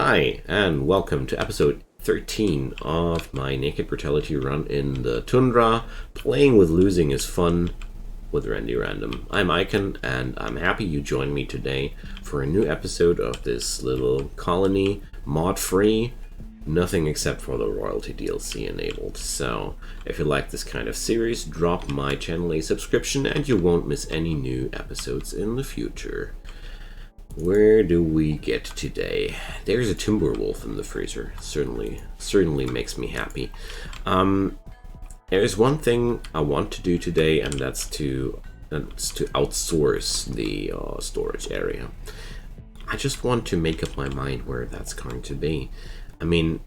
Hi, and welcome to episode 13 of my Naked Brutality run in the Tundra. Playing with losing is fun with Randy Random. I'm Icon, and I'm happy you joined me today for a new episode of this little colony, mod-free, nothing except for the royalty DLC enabled. So, if you like this kind of series, drop my channel a subscription and you won't miss any new episodes in the future. Where do we get today? There's a timber wolf in the freezer. Certainly makes me happy. There's one thing I want to do today, and that's to outsource the storage area. I just want to make up my mind where that's going to be. I mean,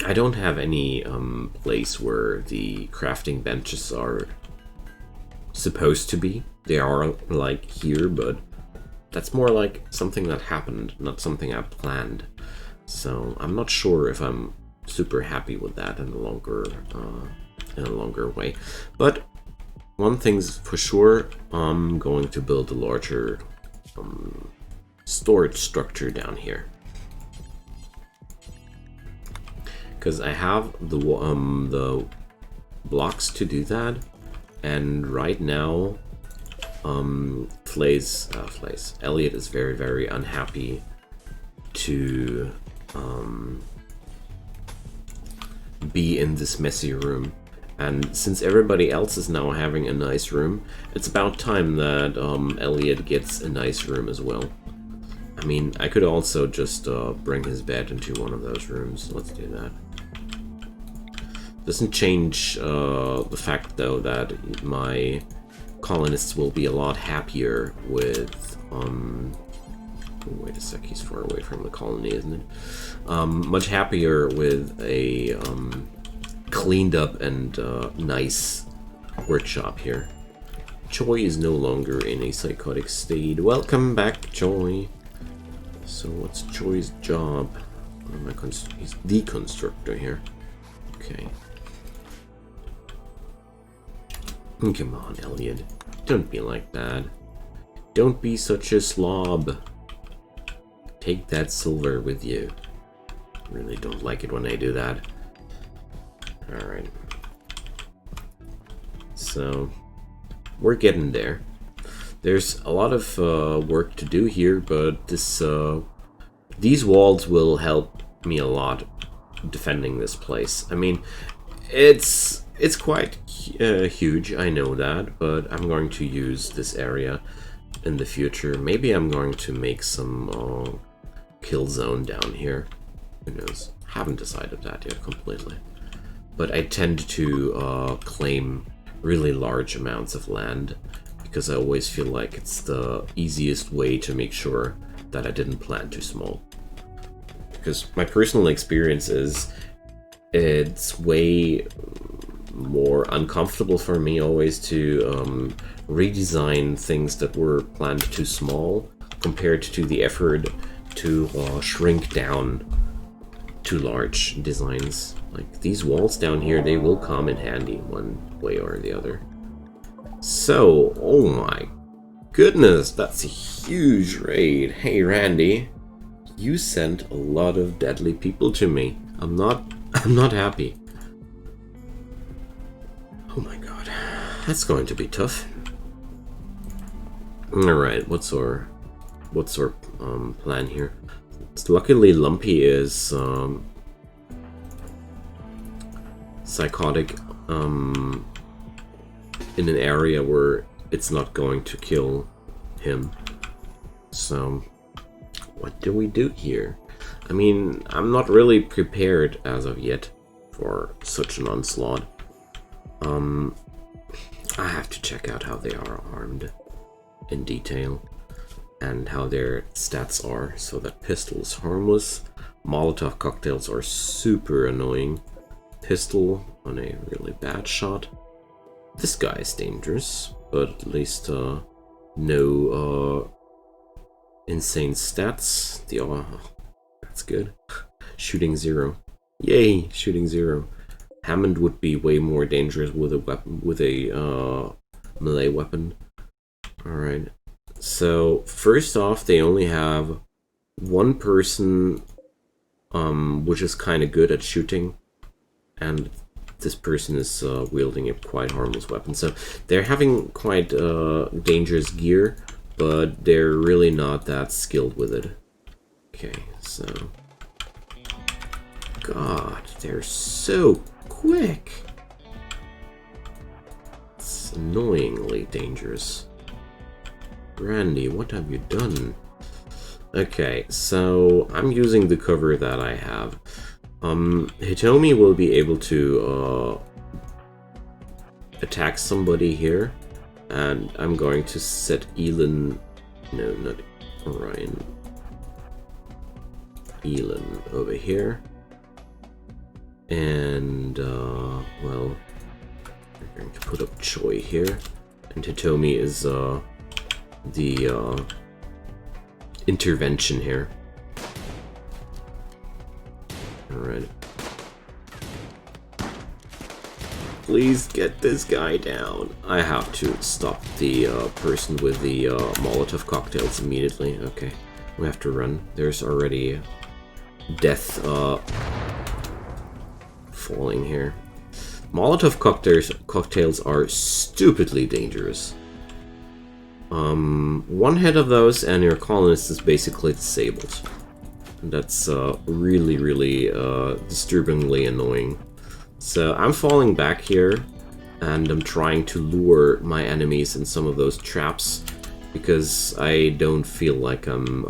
I don't have any place where the crafting benches are supposed to be. They are like here, but that's more like something that happened, not something I planned. So I'm not sure if I'm super happy with that in a longer way. But one thing's for sure, I'm going to build a larger storage structure down here, because I have the blocks to do that, and right now Elliot is very unhappy to be in this messy room, and since everybody else is now having a nice room, it's about time that Elliot gets a nice room as well. I mean, I could also just bring his bed into one of those rooms. Let's do that. Doesn't change the fact though that my colonists will be a lot happier with wait a sec, he's far away from the colony, isn't it? Much happier with a cleaned up and nice workshop here. Joy is no longer in a psychotic state. Welcome back, Joy. So what's Joy's job? He's the constructor here. Okay. Come on, Elliot. Don't be like that. Don't be such a slob. Take that silver with you. Really don't like it when I do that. Alright. So, we're getting there. There's a lot of work to do here, but these walls will help me a lot defending this place. I mean, it's quite huge, I know that, but I'm going to use this area in the future. Maybe I'm going to make some kill zone down here. Who knows? Haven't decided that yet completely. But I tend to claim really large amounts of land, because I always feel like it's the easiest way to make sure that I didn't plant too small. Because my personal experience is it's way more uncomfortable for me always to redesign things that were planned too small compared to the effort to shrink down too large designs. Like these walls down here, they will come in handy one way or the other. So, oh my goodness, that's a huge raid. Hey Randy, you sent a lot of deadly people to me. I'm not happy. Oh my god, that's going to be tough. Alright, what's our plan here? Luckily, Lumpy is psychotic in an area where it's not going to kill him. So, what do we do here? I mean, I'm not really prepared as of yet for such an onslaught. I have to check out how they are armed in detail and how their stats are. So that pistol is harmless. Molotov cocktails are super annoying. Pistol on a really bad shot. This guy is dangerous, but at least no insane stats. That's good. Shooting 0. Yay, shooting 0. Hammond would be way more dangerous with a weapon, with a melee weapon. Alright. So, first off, they only have one person which is kind of good at shooting, and this person is wielding a quite harmless weapon. So they're having quite dangerous gear, but they're really not that skilled with it. Okay, so... God, they're so quick. It's annoyingly dangerous. Randy, what have you done? Okay, so I'm using the cover that I have. Hitomi will be able to attack somebody here, and I'm going to set Elin... No, not Orion. Elin over here. And, well, we're going to put up Choi here. And Hitomi is, the, intervention here. Alright. Please get this guy down. I have to stop the, person with the, Molotov cocktails immediately. Okay. We have to run. There's already death, falling here. Molotov cocktails are stupidly dangerous. One hit of those and your colonist is basically disabled. That's really, really disturbingly annoying. So I'm falling back here, and I'm trying to lure my enemies in some of those traps, because I don't feel like I'm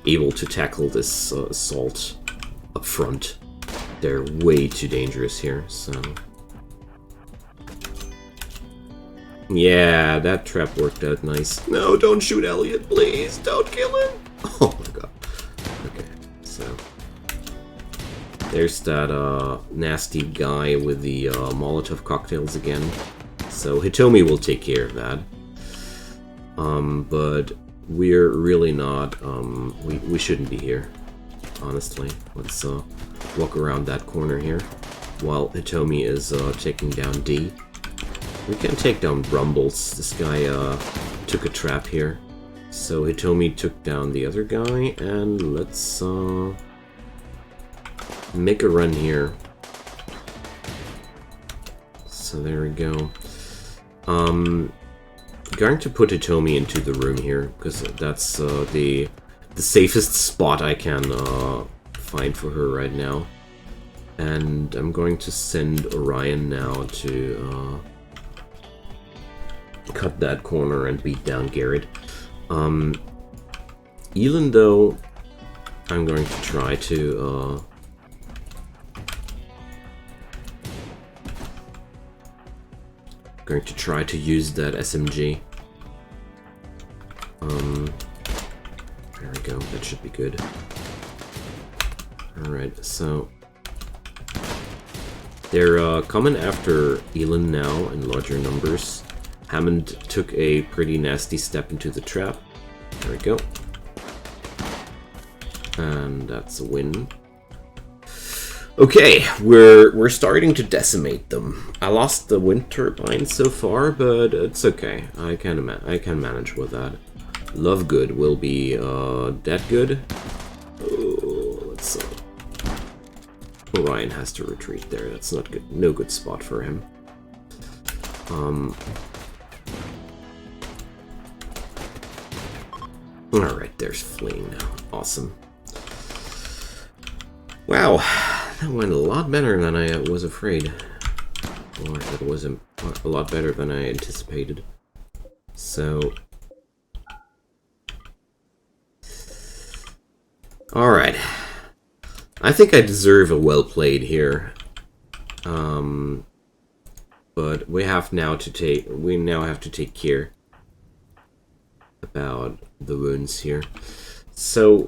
able to tackle this assault up front. They're way too dangerous here, so... Yeah, that trap worked out nice. No, don't shoot Elliot, please! Don't kill him! Oh my god. Okay, so... There's that, nasty guy with the, Molotov cocktails again. So Hitomi will take care of that. But we're really not, we shouldn't be here. Honestly. Let's, walk around that corner here. While Hitomi is, taking down D. We can take down Rumbles. This guy took a trap here. So Hitomi took down the other guy, and let's make a run here. So there we go. Going to put Hitomi into the room here, because that's the safest spot I can find for her right now. And I'm going to send Orion now to cut that corner and beat down Garrett. Elin, though, I'm going to try to use that SMG. There we go. That should be good. All right, so they're coming after Elin now in larger numbers. Hammond took a pretty nasty step into the trap. There we go. And that's a win. Okay, we're starting to decimate them. I lost the wind turbine so far, but it's okay. I can manage with that. Love Good will be that good. Oh, let's Orion has to retreat there. That's not good. No good spot for him. Alright, there's fleeing now. Awesome. Wow, that went a lot better than I was afraid. Or that was a lot better than I anticipated. So... Alright. I think I deserve a well played here. But we now have to take care about the wounds here. So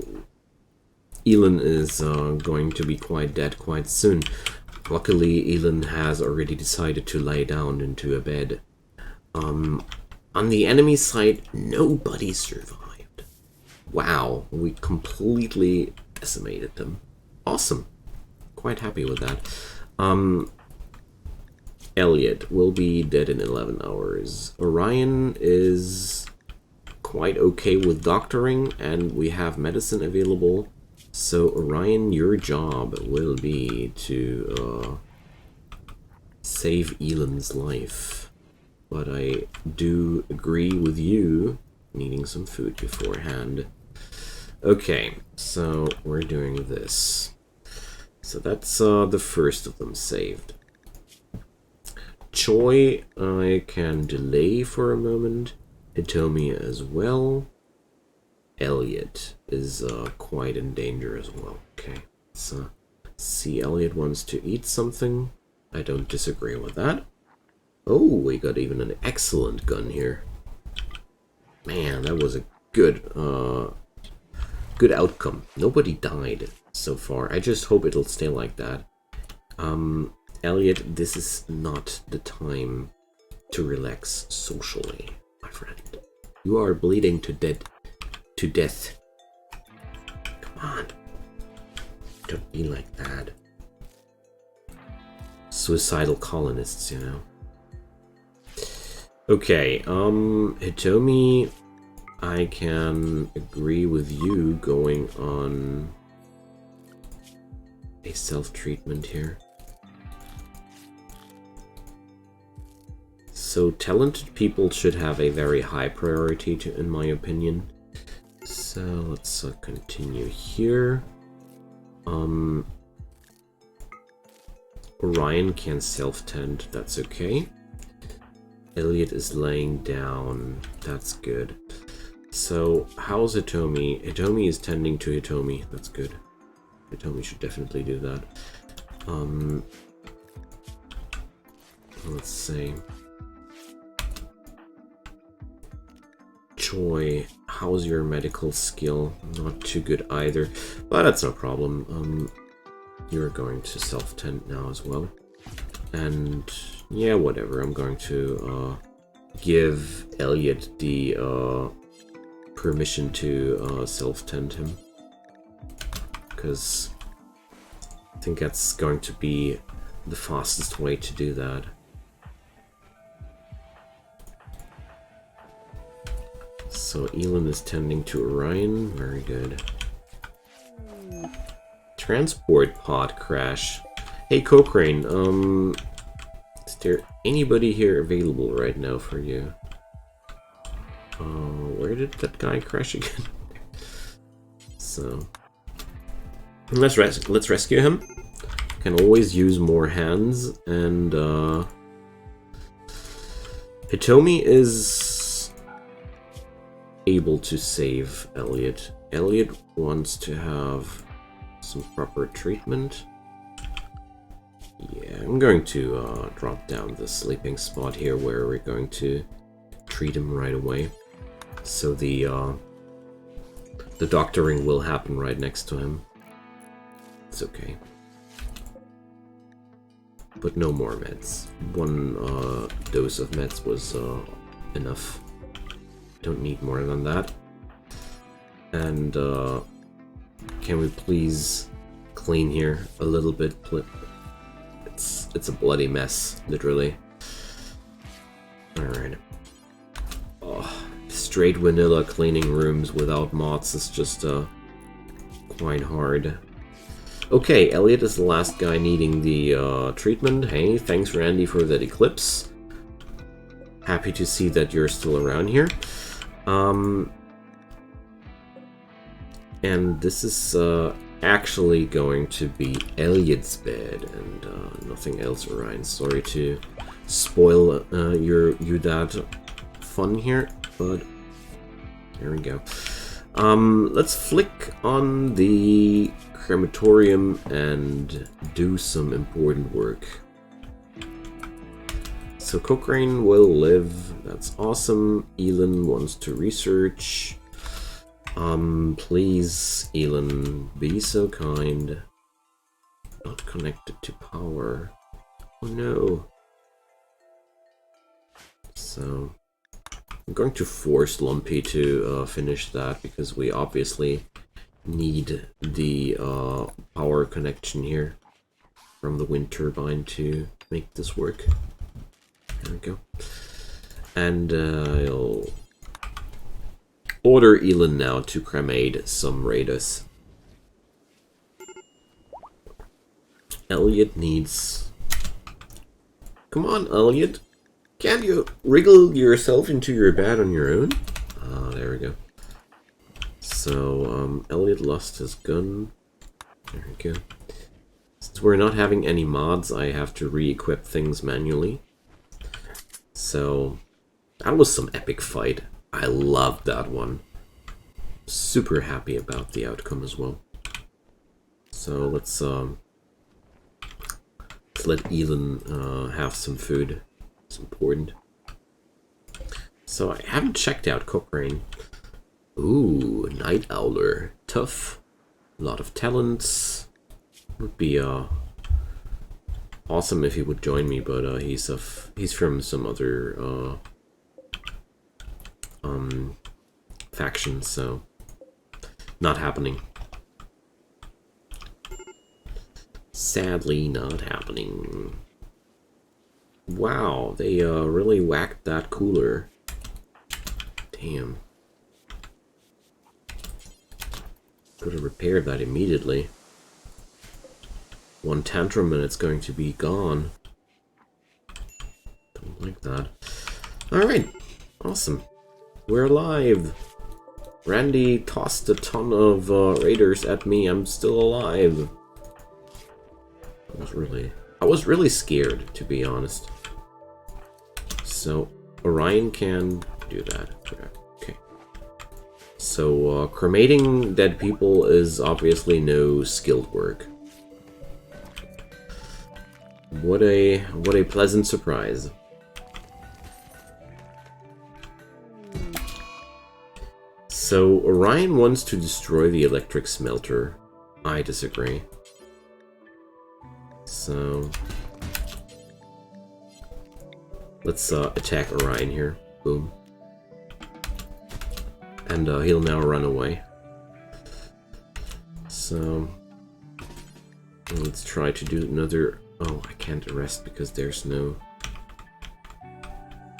Elin is going to be quite dead quite soon. Luckily, Elin has already decided to lie down into a bed. On the enemy side, nobody survived. Wow, we completely decimated them. Awesome. Quite happy with that. Elliot will be dead in 11 hours. Orion is quite okay with doctoring, and we have medicine available. So Orion, your job will be to save Elon's life. But I do agree with you needing some food beforehand. Okay, so we're doing this. So that's the first of them saved. Choi, I can delay for a moment. Hitomi as well. Elliot is quite in danger as well. Okay, so see, Elliot wants to eat something. I don't disagree with that. Oh, we got even an excellent gun here. Man, that was a good good outcome. Nobody died so far. I just hope it'll stay like that. Elliot, this is not the time to relax socially, my friend. You are bleeding to death. Come on. Don't be like that. Suicidal colonists, you know. Okay, Hitomi, I can agree with you going on a self-treatment here. So talented people should have a very high priority, in my opinion. So let's continue here. Orion can self-tend, that's okay. Elliot is laying down, that's good. So how's Hitomi? Hitomi is tending to Hitomi, that's good. Hitomi should definitely do that. Let's see. Choi, how's your medical skill? Not too good either, but that's no problem. You're going to self-tend now as well. And yeah, whatever, I'm going to give Elliot the permission to self-tend him. Because I think that's going to be the fastest way to do that. So Elon is tending to Orion, very good. Transport pod crash. Hey Cochrane, is there anybody here available right now for you? Where did that guy crash again? So let's rescue him. Can always use more hands, and Hitomi is able to save Elliot. Elliot wants to have some proper treatment. Yeah, I'm going to drop down the sleeping spot here where we're going to treat him right away. So the doctoring will happen right next to him. It's okay. But no more meds. One dose of meds was enough. Don't need more than that. And can we please clean here a little bit? It's a bloody mess, literally. Alright. Oh, straight vanilla cleaning rooms without mods is just quite hard. Okay, Elliot is the last guy needing the treatment. Hey, thanks Randy for that eclipse. Happy to see that you're still around here. And this is actually going to be Elliot's bed and nothing else, Orion. Sorry to spoil you that fun here, but here we go. Let's flick on the crematorium and do some important work. So Cochrane will live, that's awesome. Elon wants to research. Please, Elon, be so kind. Not connected to power. Oh no. So I'm going to force Lumpy to finish that because we obviously need the power connection here from the wind turbine to make this work. There we go. And I'll order Elon now to cremate some raiders. Elliot needs... Come on, Elliot. Can't you wriggle yourself into your bed on your own? Ah, there we go. So, Elliot lost his gun. There we go. Since we're not having any mods, I have to re-equip things manually. So, that was some epic fight. I loved that one. Super happy about the outcome as well. So, let's let Elon have some food. It's important. So, I haven't checked out Cochrane. Ooh, Night Owler. Tough. A lot of talents. Would be awesome if he would join me, but he's from some other faction, so not happening. Sadly, not happening. Wow, they really whacked that cooler. Damn. Gotta repair that immediately. One tantrum and it's going to be gone. Don't like that. Alright, awesome. We're alive. Randy tossed a ton of raiders at me. I'm still alive. I was really scared, to be honest. So, Orion can do that. Okay. So, cremating dead people is obviously no skilled work. What a pleasant surprise. So, Orion wants to destroy the electric smelter. I disagree. So, let's attack Orion here. Boom. And he'll now run away. So, let's try to do another... Oh, I can't arrest because there's no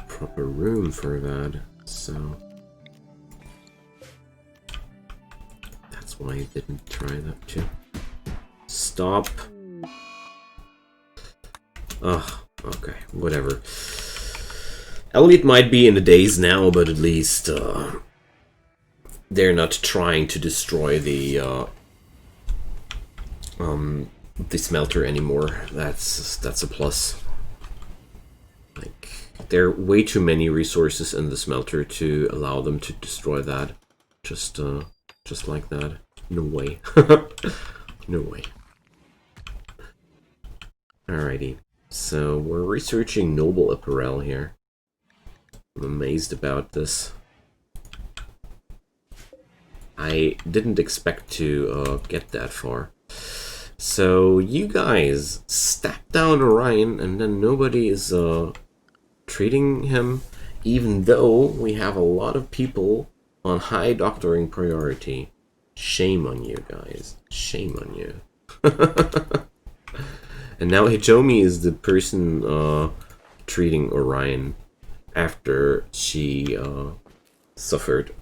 proper room for that. So, that's why I didn't try that too. Stop. Ugh, okay, whatever. Elliot might be in the daze now, but at least they're not trying to destroy the smelter anymore. That's a plus. Like, there are way too many resources in the smelter to allow them to destroy that. Just like that. No way. No way. Alrighty. So, we're researching noble apparel here. I'm amazed about this. I didn't expect to get that far. So, you guys step down Orion, and then nobody is treating him, even though we have a lot of people on high doctoring priority. Shame on you guys. Shame on you. And now Hitomi is the person treating Orion after she suffered.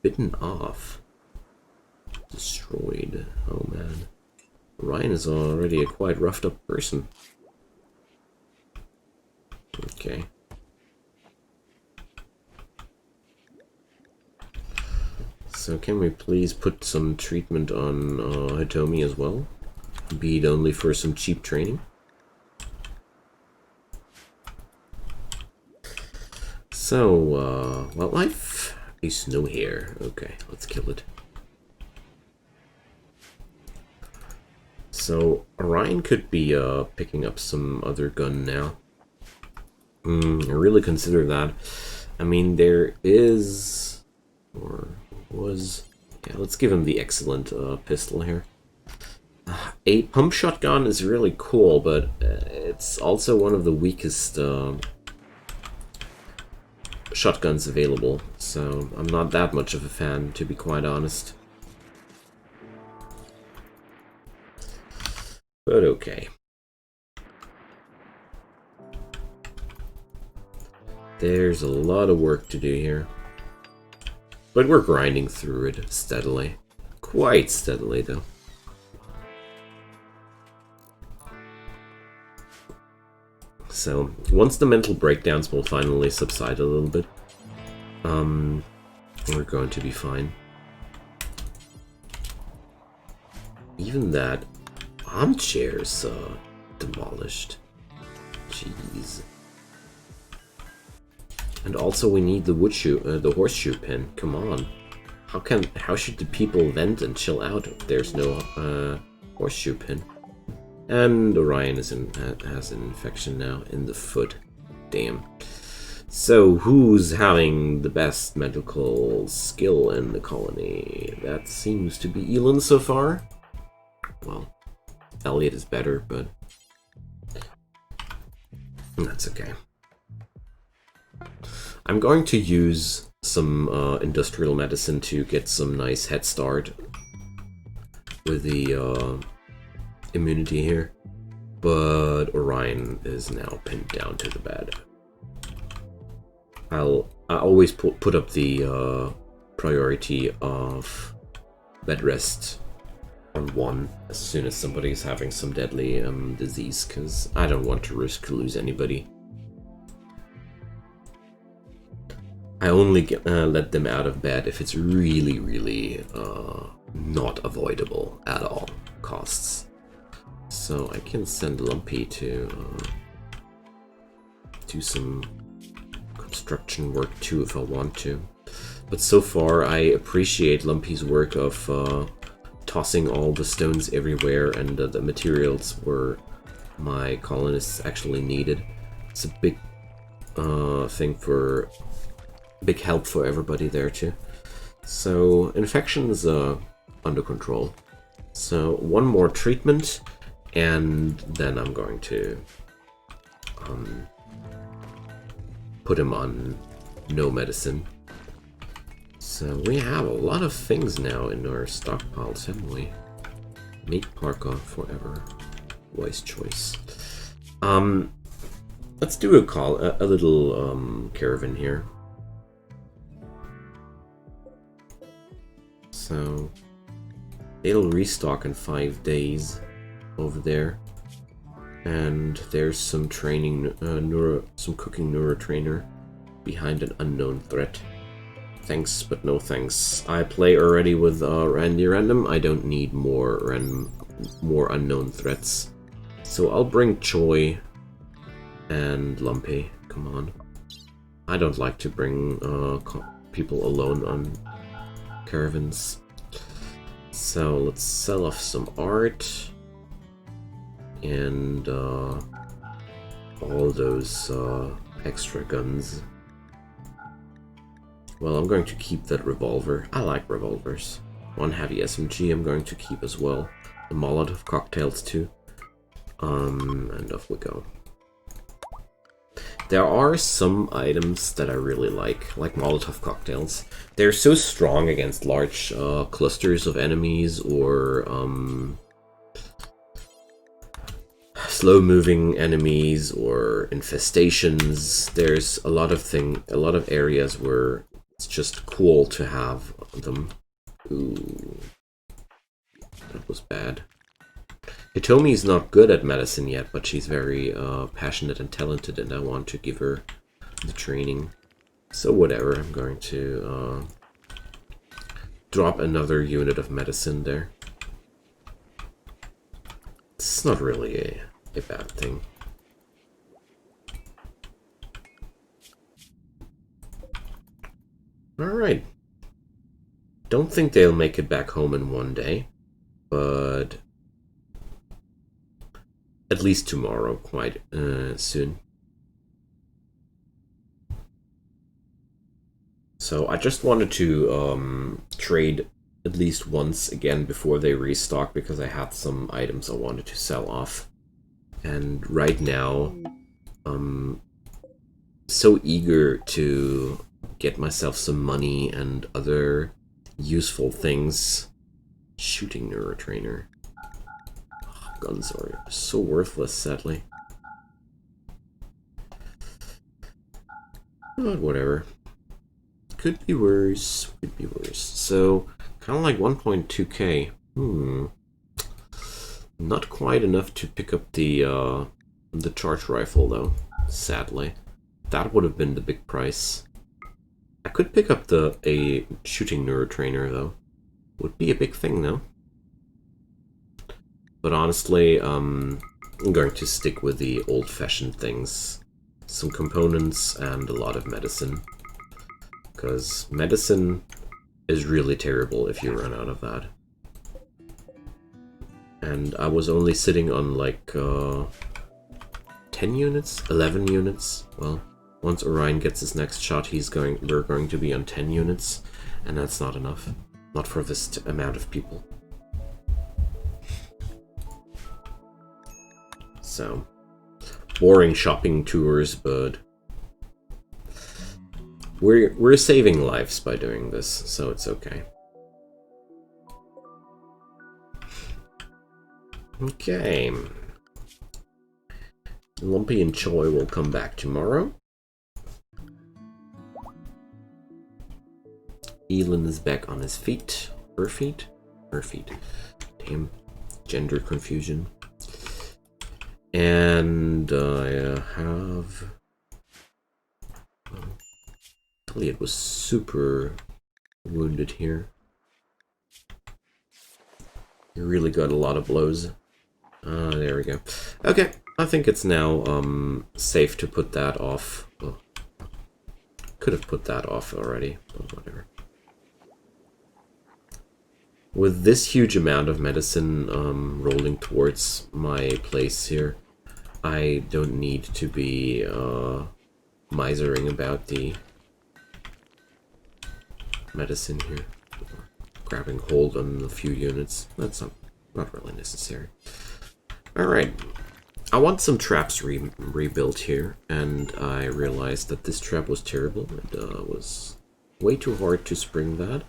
Bitten off. Destroyed. Oh man. Orion is already a quite roughed up person. Okay. So can we please put some treatment on Hitomi as well? Be it only for some cheap training. So, wildlife? A snow hare. Okay, let's kill it. So, Orion could be picking up some other gun now. I really consider that. I mean, there is... or was... Yeah, let's give him the excellent pistol here. A pump shotgun is really cool, but it's also one of the weakest shotguns available, so I'm not that much of a fan, to be quite honest. But okay. There's a lot of work to do here. But we're grinding through it steadily. Quite steadily, though. So, once the mental breakdowns will finally subside a little bit, we're going to be fine. Even that armchair's demolished. Jeez. And also we need the the horseshoe pin. Come on. How should the people vent and chill out if there's no horseshoe pin? And Orion has an infection now in the foot. Damn. So who's having the best medical skill in the colony? That seems to be Elon so far. Well, Elliot is better, but that's okay. I'm going to use some industrial medicine to get some nice head start with the immunity here, but Orion is now pinned down to the bed. I always put up the priority of bed rest on 1 as soon as somebody's having some deadly disease, because I don't want to risk to lose anybody. I only let them out of bed if it's really, really not avoidable at all costs. So I can send Lumpy to do some construction work too if I want to. But so far I appreciate Lumpy's work of tossing all the stones everywhere and the materials where my colonists actually needed. It's a big big help for everybody there too. So infection's under control. So 1 more treatment, and then I'm going to put him on no medicine. So we have a lot of things now in our stockpiles, haven't we? Make Parka forever. Wise choice. Let's do a little caravan here. So it'll restock in 5 days over there, and there's some training, some cooking neurotrainer behind an unknown threat. Thanks, but no thanks. I play already with Randy Random. I don't need more unknown threats. So I'll bring Choi and Lumpy. Come on. I don't like to bring people alone on caravans. So let's sell off some art and all those extra guns. Well, I'm going to keep that revolver. I like revolvers. 1 heavy SMG I'm going to keep as well. The Molotov cocktails too. And off we go. There are some items that I really like Molotov cocktails. They're so strong against large clusters of enemies or slow-moving enemies or infestations. There's a lot of areas where it's just cool to have them. Ooh, that was bad. Hitomi's not good at medicine yet, but she's very passionate and talented, and I want to give her the training. So whatever, I'm going to drop another unit of medicine there. It's not really a bad thing. Alright. Don't think they'll make it back home in 1 day, but at least tomorrow, quite soon. So I just wanted to trade at least once again before they restock, because I had some items I wanted to sell off. And right now, I'm so eager to get myself some money and other useful things. Shooting neurotrainer. Guns are so worthless, sadly. But whatever. Could be worse. Could be worse. So, kind of like 1.2k. Not quite enough to pick up the charge rifle, though, sadly. That would have been the big price. I could pick up a shooting neurotrainer, though. Would be a big thing, though. But honestly, I'm going to stick with the old-fashioned things. Some components and a lot of medicine. Because medicine is really terrible if you run out of that. And I was only sitting on like 10 units? 11 units? Well, once Orion gets his next shot, we're going to be on 10 units. And that's not enough. Not for this amount of people. So, boring shopping tours, but we're saving lives by doing this, so it's okay. Okay. Lumpy and Choi will come back tomorrow. Elin is back on his feet. Her feet? Her feet. Damn. Gender confusion. And I have... Elliot was super wounded here. He really got a lot of blows. There we go. Okay, I think it's now safe to put that off. Oh, could have put that off already, but whatever. With this huge amount of medicine rolling towards my place here, I don't need to be misering about the medicine here. Grabbing hold on a few units. That's not really necessary. Alright. I want some traps rebuilt here, and I realized that this trap was terrible. It was way too hard to spring that.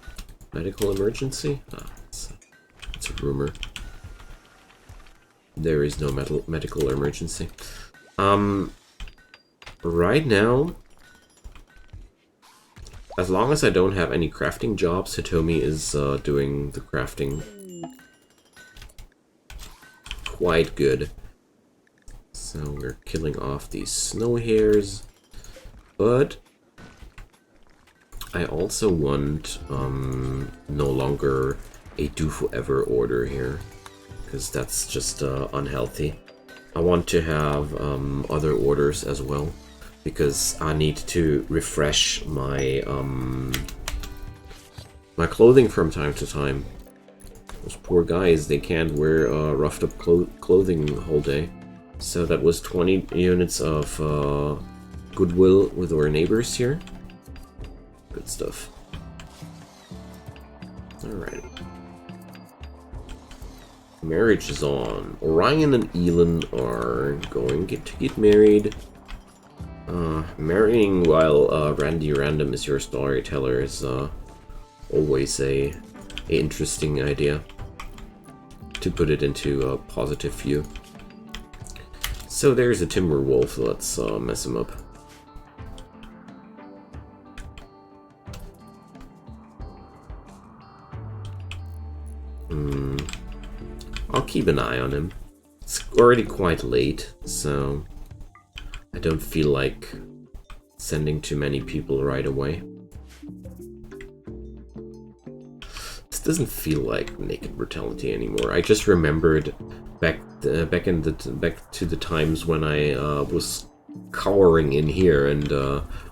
Medical emergency? It's a rumor. There is no medical emergency. Right now, as long as I don't have any crafting jobs, Hitomi is doing the crafting quite good. So we're killing off these snow hares, but I also want no longer a do forever order here, because that's just unhealthy. I want to have other orders as well, because I need to refresh my my clothing from time to time. Those poor guys, they can't wear roughed up clothing the whole day. So that was 20 units of goodwill with our neighbors here. Good stuff. Alright. Marriage is on. Orion and Elin are going to get married. Marrying while Randy Random is your storyteller is always a interesting idea, to put it into a positive view. So there's a timber wolf. Let's mess him up. I'll keep an eye on him. It's already quite late, so I don't feel like sending too many people right away. This doesn't feel like Naked Brutality anymore. I just remembered back to the times when I was cowering in here and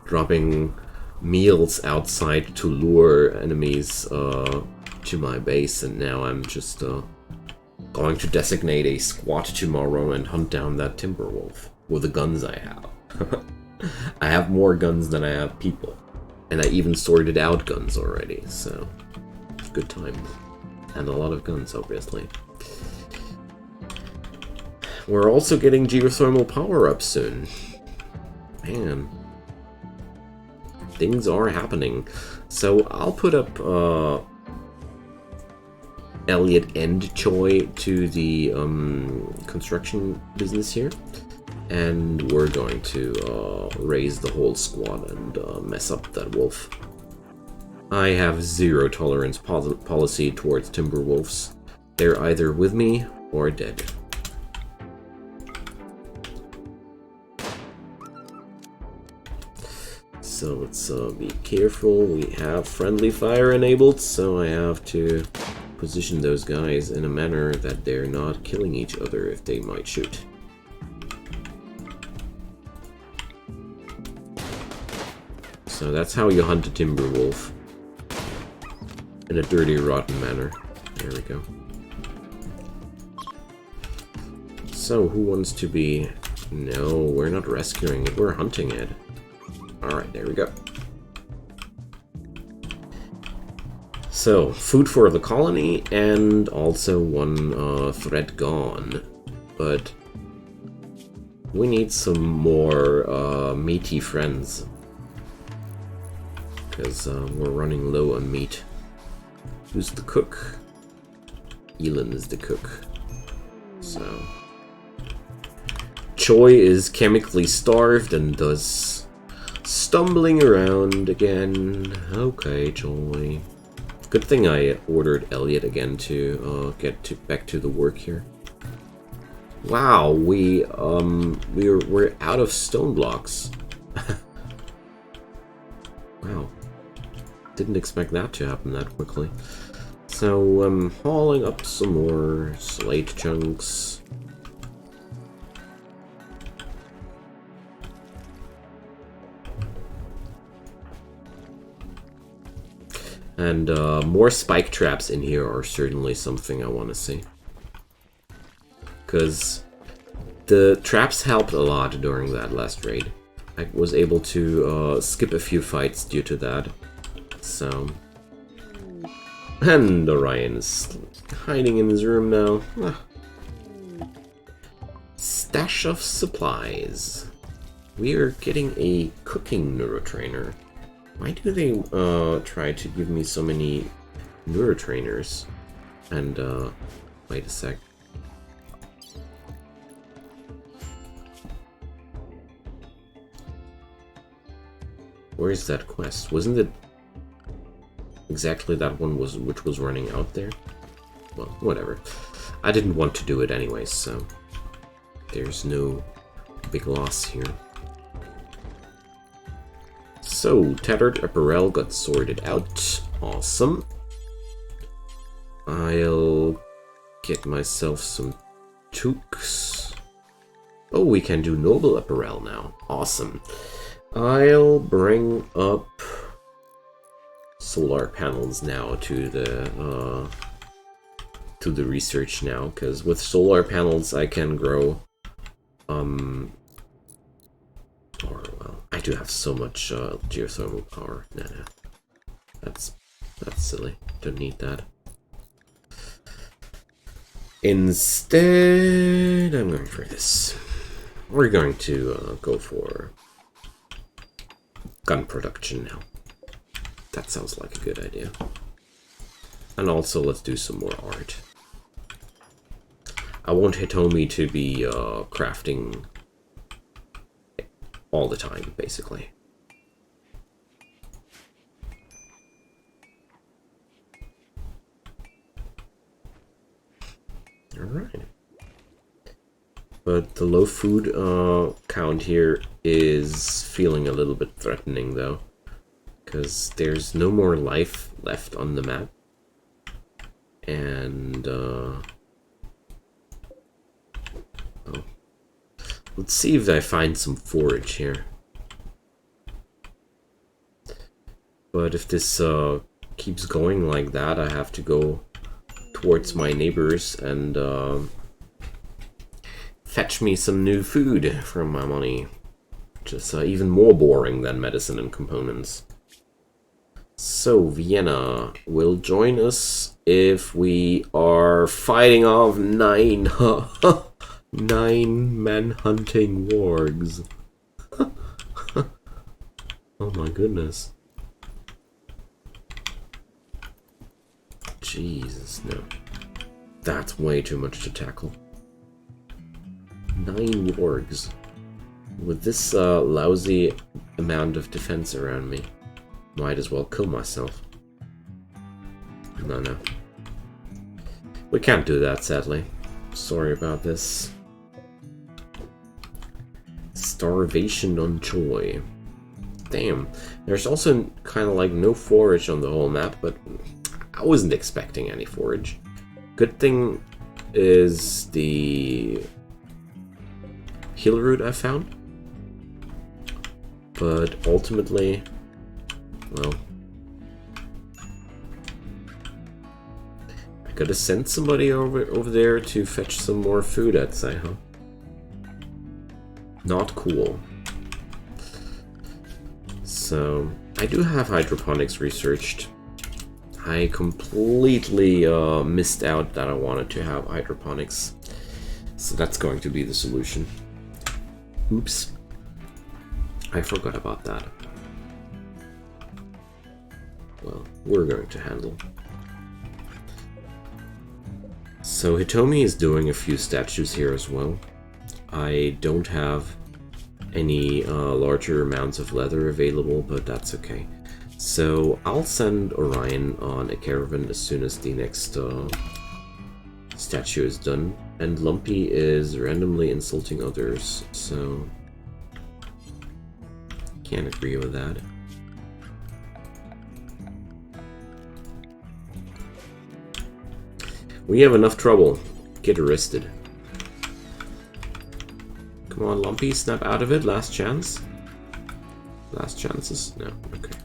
dropping meals outside to lure enemies to my base, and now I'm just going to designate a squad tomorrow and hunt down that timber wolf with the guns I have. I have more guns than I have people, and I even sorted out guns already, so good times. And a lot of guns, obviously. We're also getting geothermal power-ups soon. Man. Things are happening. So I'll put up Elliot and Choi to the construction business here. And we're going to raise the whole squad and mess up that wolf. I have zero tolerance policy towards Timberwolves. They're either with me or dead. So let's be careful. We have friendly fire enabled, so I have to position those guys in a manner that they're not killing each other if they might shoot. So that's how you hunt a Timberwolf. In a dirty, rotten manner. There we go. So, who wants to be... No, we're not rescuing it, we're hunting it. Alright, there we go. So, food for the colony, and also one thread gone. But we need some more meaty friends. Because we're running low on meat. Who's the cook? Elin is the cook. So... Choi is chemically starved and thus stumbling around again. Okay, Choi. Good thing I ordered Elliot again to get back to the work here. Wow, we're out of stone blocks. Wow. Didn't expect that to happen that quickly. So I'm hauling up some more slate chunks. And more spike traps in here are certainly something I want to see. Because the traps helped a lot during that last raid. I was able to skip a few fights due to that. So... And Orion is hiding in his room now. Ah. Stash of supplies. We are getting a cooking neurotrainer. Why do they try to give me so many neurotrainers? And wait a sec. Where's that quest? Wasn't it exactly that one which was running out there? Well, whatever. I didn't want to do it anyways, so there's no big loss here. So, tattered apparel got sorted out. Awesome. I'll get myself some toques. Oh, we can do noble apparel now. Awesome. I'll bring up solar panels now to the research now, because with solar panels I can grow well, I do have so much geothermal power. Nah, that's silly. Don't need that. Instead, I'm going for this. We're going to go for gun production now. That sounds like a good idea. And also, let's do some more art. I want Hitomi to be crafting all the time, basically. Alright. But the low food count here is feeling a little bit threatening, though. Because there's no more life left on the map. And, oh. Let's see if I find some forage here. But if this keeps going like that, I have to go towards my neighbors and fetch me some new food from my money. Which is even more boring than medicine and components. So, Vienna will join us if we are fighting off 9 man-hunting wargs. Oh my goodness. Jesus, no. That's way too much to tackle. 9 wargs. With this lousy amount of defense around me, might as well kill myself. No, no. We can't do that, sadly. Sorry about this. Starvation on Joy. Damn. There's also kind of like no forage on the whole map, but I wasn't expecting any forage. Good thing is the heal root I found. But ultimately, well, I gotta send somebody over there to fetch some more food, I'd say, huh? Not cool. So, I do have hydroponics researched. I completely missed out that I wanted to have hydroponics. So that's going to be the solution. Oops. I forgot about that. Well, we're going to handle. So Hitomi is doing a few statues here as well. I don't have any larger amounts of leather available, but that's okay. So I'll send Orion on a caravan as soon as the next statue is done. And Lumpy is randomly insulting others, so can't agree with that. We have enough trouble. Get arrested. Come on, Lumpy, snap out of it. Last chance. Last chances? No, okay.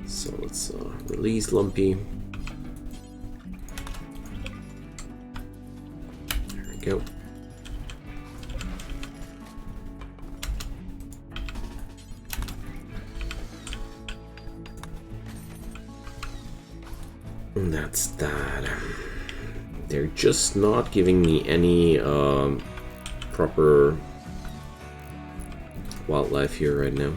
So let's release Lumpy. There we go. And that's that. They're just not giving me any proper wildlife here right now.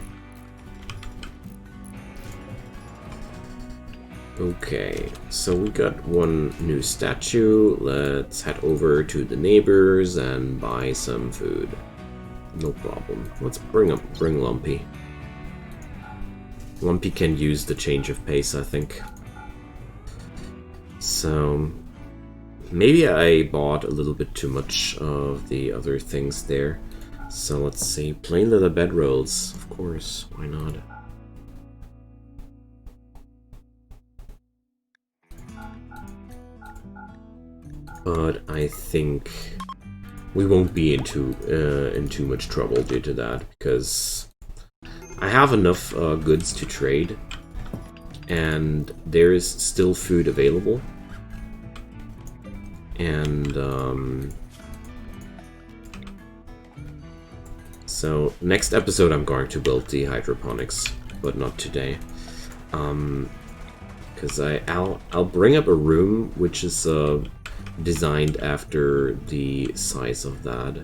Okay, so we got one new statue. Let's head over to the neighbors and buy some food. No problem. Let's bring Lumpy. Lumpy can use the change of pace, I think. So maybe I bought a little bit too much of the other things there. So let's see, plain leather bedrolls, of course, why not? But I think we won't be in too much trouble due to that, because I have enough goods to trade, and there is still food available. And so next episode I'm going to build the hydroponics, but not today, because I'll bring up a room which is designed after the size of that.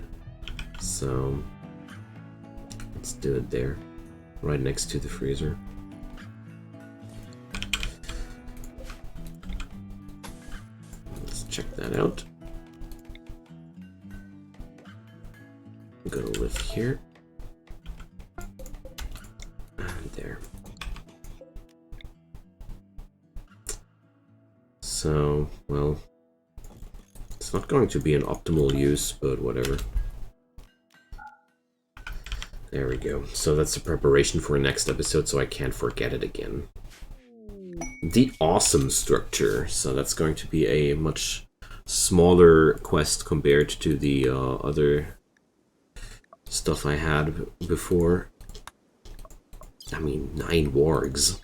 So let's do it there, right next to the freezer. Check that out. I'm gonna live here. And there. So, well, it's not going to be an optimal use, but whatever. There we go. So that's the preparation for next episode, so I can't forget it again. The awesome structure. So that's going to be a much smaller quest compared to the other stuff I had before. I mean, 9 wargs.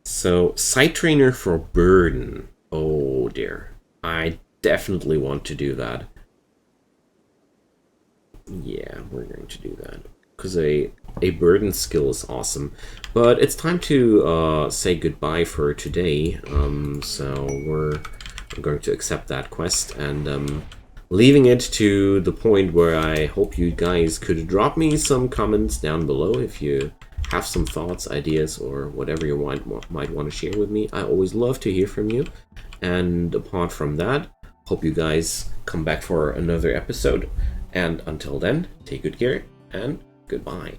So, site trainer for burden. Oh dear. I definitely want to do that. Yeah, we're going to do that. Because a burden skill is awesome. But it's time to say goodbye for today. So I'm going to accept that quest, and leaving it to the point where I hope you guys could drop me some comments down below if you have some thoughts, ideas, or whatever you might want to share with me. I always love to hear from you. And apart from that, hope you guys come back for another episode. And until then, take good care and goodbye.